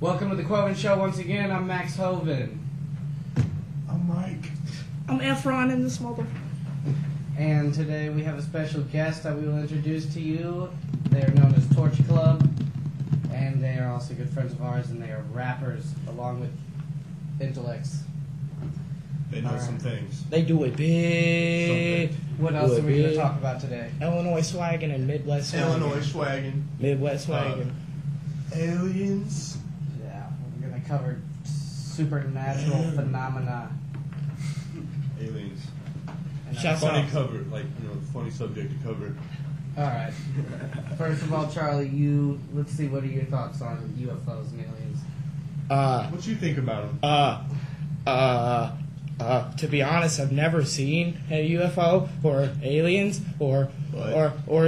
Welcome to the Quoven Show once again. I'm Max Hoven. I'm Mike. I'm Efron in this mother. And today we have a special guest that we will introduce to you. They are known as Torch Club, and they are also good friends of ours, and they are rappers along with intellects. They know some things. They do it big. What else are we going to talk about today? Illinois swagging and Midwest swagging. Illinois swagging. Midwest swagging. Aliens. Yeah, we're going to cover supernatural phenomena. Aliens. And Shouts Funny out. cover, funny subject to cover. Alright. First of all, Charlie, let's see, what are your thoughts on UFOs and aliens? What you think about them? To be honest, I've never seen a UFO or aliens or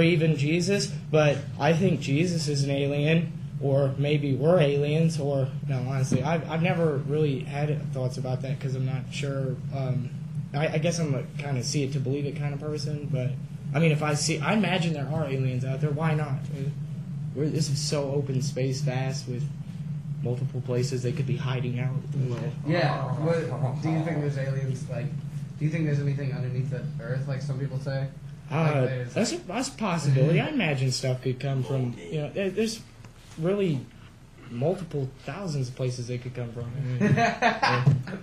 even Jesus, but I think Jesus is an alien, or maybe we're aliens, or no, honestly, I've never really had thoughts about that because I'm not sure. I guess I'm a kind of see it to believe it kind of person, but I mean, I imagine there are aliens out there. Why not? This is so open space, vast with multiple places they could be hiding out. Yeah. Do you think there's aliens, do you think there's anything underneath the earth, like some people say? That's a possibility. I imagine stuff could come from, there's really multiple thousands of places they could come from.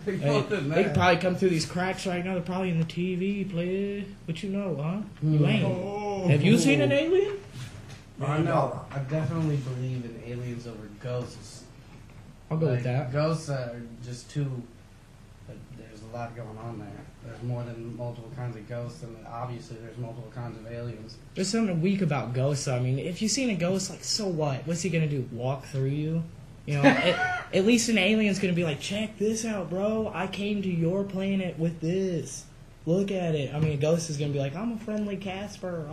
They could probably come through these cracks right now. They're probably in the TV play. What you know, huh? You ain't. Have you seen an alien? No, I definitely believe in aliens over ghosts. I'll go with that. Ghosts are just too... There's a lot going on there. There's more than multiple kinds of ghosts, and obviously there's multiple kinds of aliens. There's something weak about ghosts. I mean, if you've seen a ghost, so what? What's he gonna do? Walk through you? At least an alien's gonna be like, check this out, bro. I came to your planet with this. Look at it. I mean, a ghost is gonna be like, I'm a friendly Casper.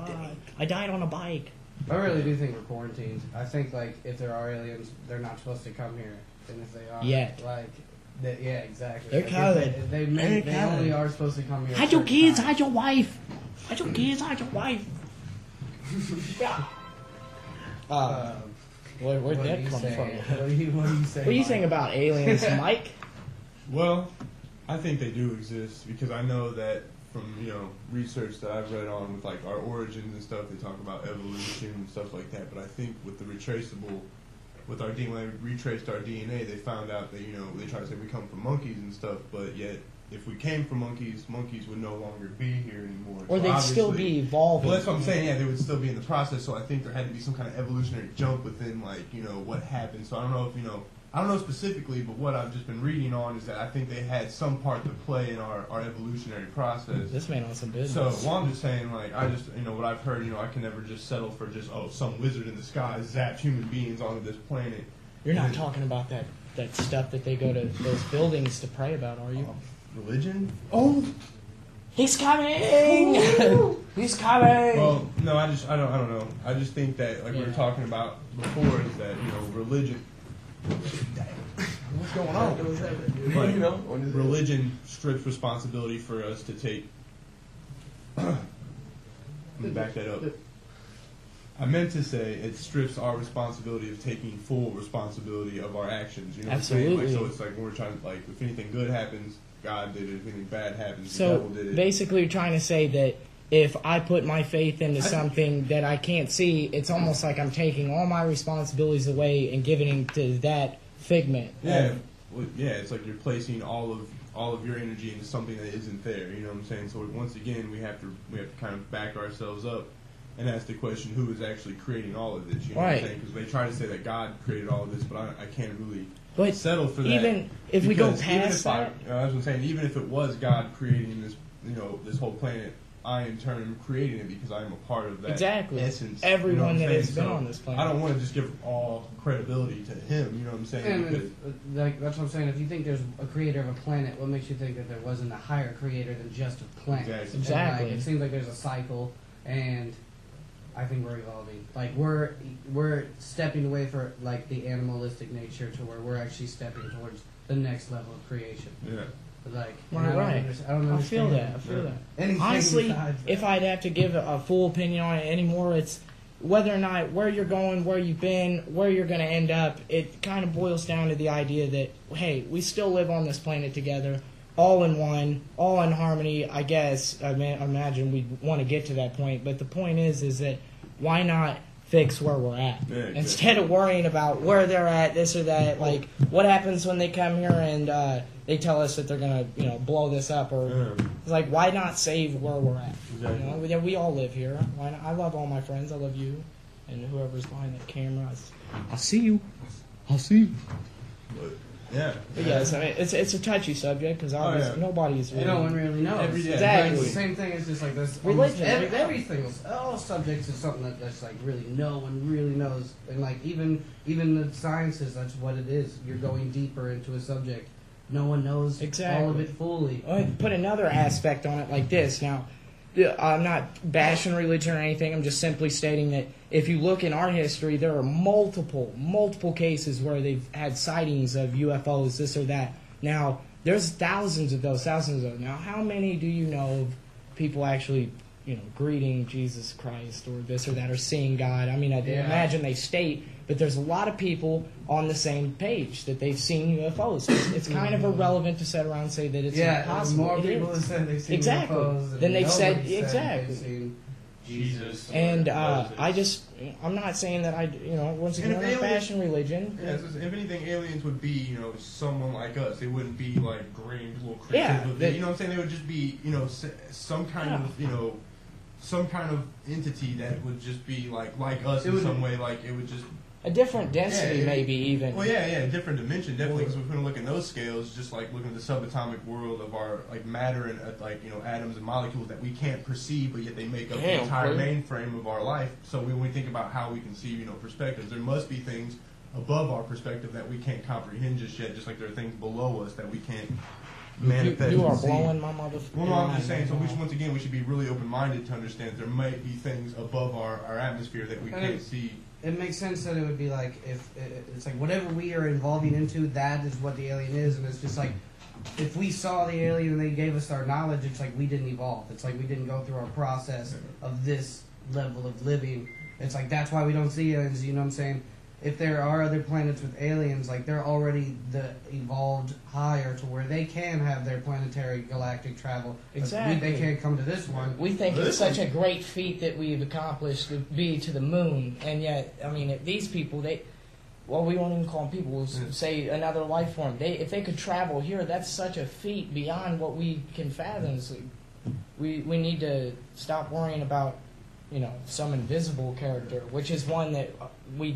I died on a bike. I really do think we're quarantined. I think, if there are aliens, they're not supposed to come here. And if they are, yeah, exactly. They're coming. They only are supposed to come here. Hide your kids, hide your wife. Hide your kids, hide your wife. Yeah. Where'd that come from? What do you say? What do you think about aliens, Mike? Well, I think they do exist because I know that from research that I've read on with our origins and stuff, they talk about evolution and stuff like that. But I think with the retraceable. With our DNA, when they retraced our DNA, they found out that, they try to say we come from monkeys and stuff, but yet, if we came from monkeys would no longer be here anymore. Or they'd still be evolving. Well, that's what I'm saying, yeah, they would still be in the process, so I think there had to be some kind of evolutionary jump within, what happened. So I don't know if, I don't know specifically, but what I've just been reading on is that I think they had some part to play in our evolutionary process. This man on some business. So, I'm just saying, I just, what I've heard, I can never just settle for just, some wizard in the sky zapped human beings onto this planet. You're not talking about that stuff that they go to those buildings to pray about, are you? Religion? Oh! He's coming! He's coming! Well, no, I don't know. I just think that, we were talking about before, is that, religion... What's going on? Religion strips responsibility for us to take. Let me back that up. I meant to say it strips our responsibility of taking full responsibility of our actions. You know Absolutely. What I'm saying? So it's when we're trying to, if anything good happens, God did it. If anything bad happens, the so devil did it. Basically, you're trying to say that if I put my faith into something that I can't see, it's almost like I'm taking all my responsibilities away and giving it to that figment. Yeah, it's like you're placing all of your energy into something that isn't there. You know what I'm saying? So once again, we have to kind of back ourselves up and ask the question: who is actually creating all of this? You know what I'm saying? Because they try to say that God created all of this, but I can't really settle for that. Even if we go past that, I was saying, even if it was God creating this, this whole planet, I in turn am creating it because I am a part of that essence. Everyone that has been on this planet. I don't want to just give all credibility to him. You know what I'm saying? And that's what I'm saying. If you think there's a creator of a planet, what makes you think that there wasn't a higher creator than just a planet? Exactly. It seems like there's a cycle, and I think we're evolving. We're stepping away from the animalistic nature to where we're actually stepping towards the next level of creation. Yeah. I feel that. Honestly, if I'd have to give a full opinion on it anymore, it's whether or not where you're going, where you've been, where you're going to end up, it kind of boils down to the idea that, hey, we still live on this planet together, all in one, all in harmony. I guess, I imagine we'd want to get to that point, but the point is that why not fix where we're at? Yeah, instead of worrying about where they're at, this or that, like, what happens when they come here and they tell us that they're going to, blow this up, or it's like, why not save where we're at? Exactly. We all live here. Why not? I love all my friends. I love you, and whoever's behind that camera. I'll see you. I'll see you. Yeah. But yes, I mean, it's a touchy subject because obviously nobody's really. No one really knows. Exactly. It's the same thing as just like this. Religion. Everything. All subjects is something that's like really no one really knows, and like even the sciences, that's what it is. You're going deeper into a subject. No one knows all of it fully. I put another aspect on it like this. Now, I'm not bashing religion or anything. I'm just simply stating that if you look in our history, there are multiple cases where they've had sightings of UFOs, this or that. Now, there's thousands of those. Now, how many do you know of people actually, greeting Jesus Christ or this or that, or seeing God? I mean, I imagine they state, but there's a lot of people on the same page that they've seen UFOs. It's kind of irrelevant to sit around and say that it's impossible. More people have said they've seen exactly. UFOs Then they've said they've seen Jesus. And I'm not saying that once again, I'm not bashing religion. Yeah, if anything, aliens would be, someone like us. They wouldn't be like green little creatures. You know what I'm saying? They would just be, some kind of, some kind of entity that would just be like us in some way. Like it would just a different density, maybe even. Well, a different dimension, definitely. Because we're going to look at those scales, just like looking at the subatomic world of our matter and atoms and molecules that we can't perceive, but yet they make up the entire mainframe of our life. So when we think about how we conceive, perspectives, there must be things above our perspective that we can't comprehend just yet. Just like there are things below us that we can't manifest. You are blowing my motherfucker. Well, no, I'm just saying. So once again, we should be really open-minded to understand that there might be things above our atmosphere that we can't see. It makes sense that it would be like if it's like whatever we are evolving into, that is what the alien is, and it's just like if we saw the alien and they gave us our knowledge, it's like we didn't evolve. It's like we didn't go through our process of this level of living. It's like that's why we don't see aliens. You know what I'm saying? If there are other planets with aliens, like they're already evolved higher to where they can have their planetary galactic travel. Exactly. They can't come to this one. We think it's such a great feat that we've accomplished to be to the moon, and yet, I mean, these people, we won't even call them people. We'll say another life form. If they could travel here, that's such a feat beyond what we can fathom. So we need to stop worrying about some invisible character, which is one that we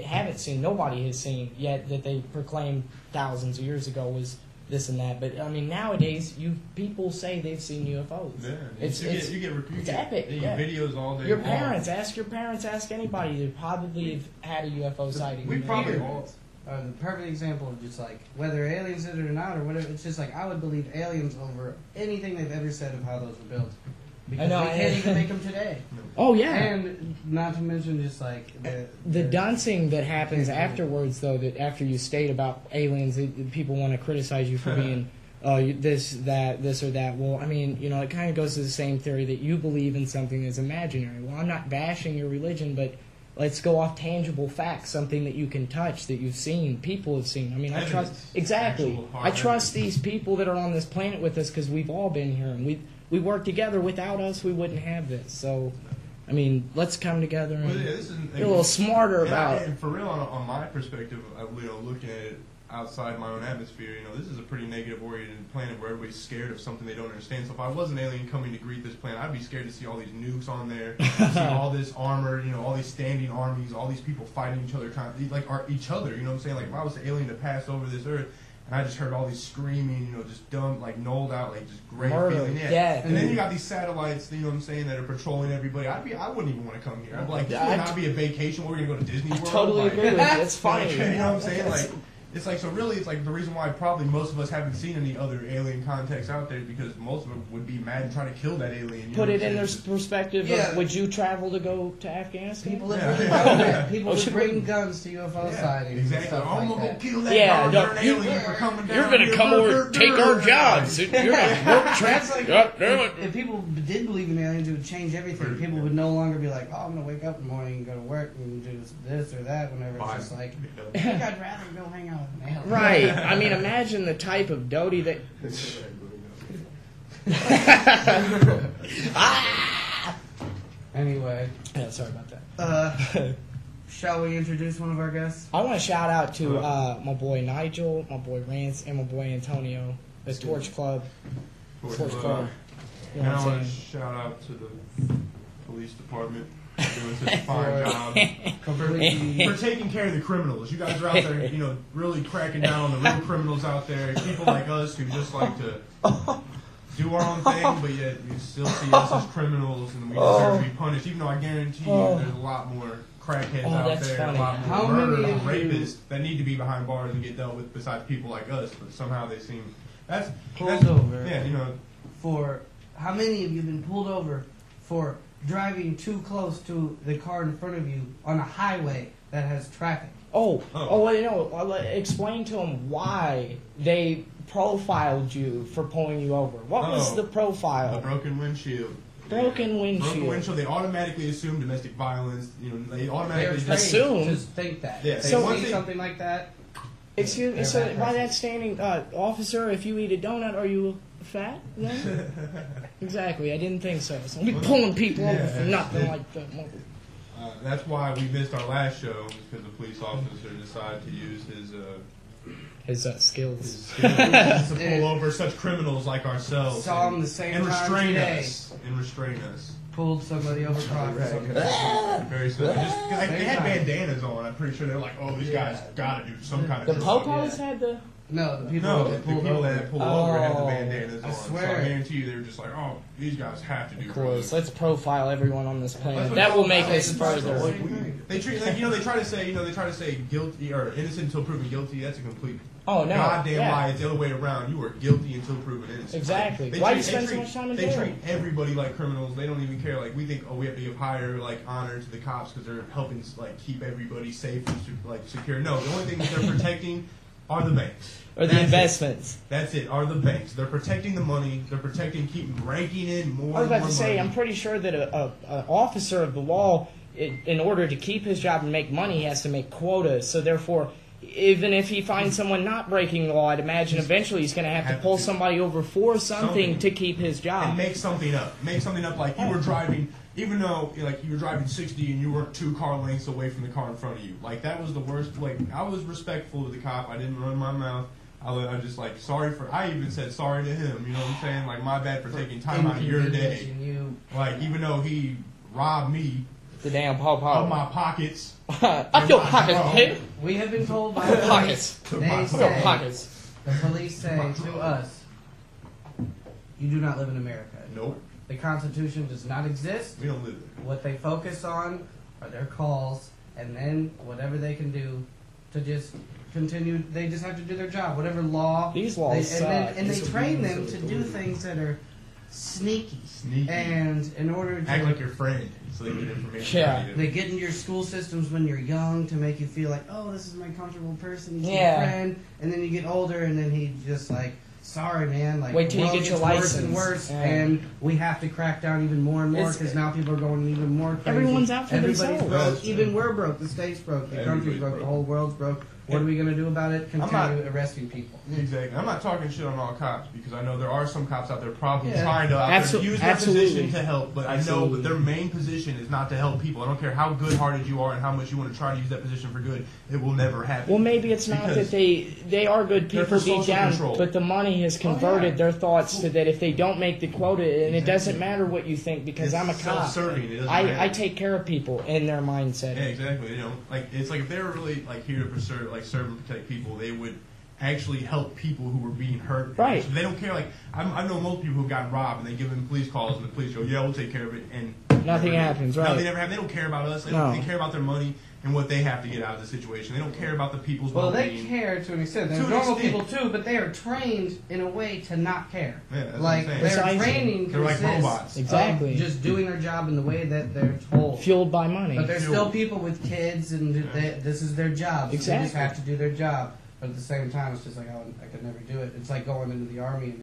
haven't seen, nobody has seen yet, that they proclaimed thousands of years ago was this and that. But I mean, nowadays, people say they've seen UFOs. Yeah, it's epic. You get videos all day. Your parents, ask anybody. They probably have had a UFO sighting. We probably all. The perfect example of just like whether aliens did it or not or whatever. It's just like I would believe aliens over anything they've ever said of how those were built. Because we can't even make them today. Oh, yeah. And not to mention just like the dancing that happens afterwards, though, that after you state about aliens, people want to criticize you for being this or that. Well, I mean, it kind of goes to the same theory that you believe in something that's imaginary. Well, I'm not bashing your religion, but let's go off tangible facts, something that you can touch, that you've seen, people have seen. I mean, I trust these people that are on this planet with us because we've all been here, and we work together. Without us, we wouldn't have this. So, I mean, let's come together and be a little smarter about it. And for real, on my perspective, looking at it outside my own atmosphere, this is a pretty negative-oriented planet where everybody's scared of something they don't understand. So if I was an alien coming to greet this planet, I'd be scared to see all these nukes on there, see all this armor, all these standing armies, all these people fighting each other, each other. You know what I'm saying? Like if I was an alien to pass over this earth, and I just heard all these screaming, just dumb, knolled out, just great feeling. Yeah. And then you got these satellites, you know what I'm saying, that are patrolling everybody. I wouldn't even want to come here. I'd be like, this would not be a vacation where we're going to go to Disney World. I totally agree with you. It's funny. You know what I'm saying? it's like, so really, it's like the reason why probably most of us haven't seen any other alien contacts out there, because most of them would be mad and trying to kill that alien. Put it in their perspective. Of, would you travel to go to Afghanistan? People that bring guns to UFO sightings. Exactly. I'm gonna go kill that northern alien for coming down. You're gonna come over and take our jobs. You're gonna work if people did believe in aliens, it would change everything. People would no longer be like, "Oh, I'm gonna wake up in the morning and go to work and do this or that." Whenever it's just like, I think I'd rather go hang out with an alien. Right. I mean, imagine the type of doty that. Anyway. Yeah, sorry about that. Shall we introduce one of our guests? I want to shout out to my boy Nigel, my boy Rance, and my boy Antonio, the Torch Club. Torch Club. You know and I want to saying? shout out to the police department for doing such a fine job. For taking care of the criminals. You guys are out there, really cracking down on the real criminals out there. People like us who just like to do our own thing, but yet you still see us as criminals and we deserve to be punished. Even though I guarantee you there's a lot more crackheads out there, funny. a lot more murderers and rapists that need to be behind bars and get dealt with besides people like us, but somehow they seem... That's over. Yeah, For how many of you have been pulled over for driving too close to the car in front of you on a highway that has traffic? Explain to them why they profiled you for pulling you over. What was the profile? A broken windshield. Broken windshield. They automatically assume domestic violence. They automatically assume. Just think that. Yeah. They see something like that. Excuse me. So by that standing, officer, if you eat a donut, are you fat? Then? Exactly. I didn't think so. So we're pulling people over for nothing like that. That's why we missed our last show, because the police officer decided to use his skills to pull over such criminals like ourselves. Saw him the same time today. And restrain us. Pulled somebody over crossed something. Very simple. Just because they had bandanas on, I'm pretty sure they're like, oh, these guys got to do some kind of The popos had the... No, the people that pulled over had the bandanas on. I swear. So I guarantee you they were just like, oh, these guys have to do drugs. Let's profile everyone on this planet. That will make us further. They treat they try to say guilty or innocent until proven guilty. That's a complete goddamn lie. It's the other way around. You are guilty until proven innocent. Exactly. Why do you spend so much time in jail? They treat everybody like criminals. They don't even care. Like, we think, we have to give higher honor to the cops because they're helping keep everybody safe and secure. No, the only thing that they're protecting are the banks. Or the investments. That's it, are the banks. They're protecting the money. They're keeping ranking in more. I was about to say, money. I'm pretty sure that an officer of the law, in order to keep his job and make money, he has to make quotas. So therefore, even if he finds someone not breaking the law, I'd imagine eventually he's going to have to pull somebody over for something to keep his job. And make something up. Make something up like you were driving, even though you were driving 60 and you were 2 car lengths away from the car in front of you. That was the worst. I was respectful to the cop. I didn't run my mouth. I just sorry for. I even said sorry to him. You know what I'm saying? My bad for taking time out of your day. Even though he robbed me. The damn pawpaw. Of my pockets. Of your pockets, kid. We have been told by the police. The police say to us, "You do not live in America." Nope. The Constitution does not exist. We don't live there. What they focus on are their calls, and then whatever they can do to just continue. They just have to do their job. Whatever law. These laws suck. And they train them to do things that are sneaky. And in order to act like your friend, so they get information. Yeah. They get into your school systems when you're young to make you feel like, oh, this is my comfortable person. He's my friend. And then you get older, and then he just sorry, man. Wait till you get your license. Worse and worse, and we have to crack down even more and more because now people are going even more crazy. Everyone's out for themselves. Broke. Even we're broke. The state's broke. The country's broke. The whole world's broke. What are we going to do about it? Continue arresting people. Exactly. I'm not talking shit on all cops because I know there are some cops out there probably trying to use their position to help, but I know that their main position is not to help people. I don't care how good-hearted you are and how much you want to try to use that position for good. It will never happen. Well, maybe it's not that they are good people deep down, but the money has converted their thoughts to that if they don't make the quota, and it doesn't matter what you think because I'm a cop. Self-serving. I take care of people in their mindset. Yeah, exactly. It's if they were really here to serve and protect people, they would actually help people who were being hurt. Right. So they don't care. I know most people who've gotten robbed and they give them police calls and the police go, yeah, we'll take care of it, and nothing happens. Right. Nothing ever happens. They don't care about us. They care about their money. and what they have to get out of the situation. They don't care about the people's Well, well-being. they care to an extent. They're To an normal extent. people too, but they are trained in a way to not care. Yeah, that's like what I'm their saying. training They're like consists robots. Exactly. of just doing their job in the way that they're told. Fueled by money. But there's still people with kids, and this is their job. So Exactly. They just have to do their job. But at the same time, it's just like, oh, I could never do it. It's like going into the army and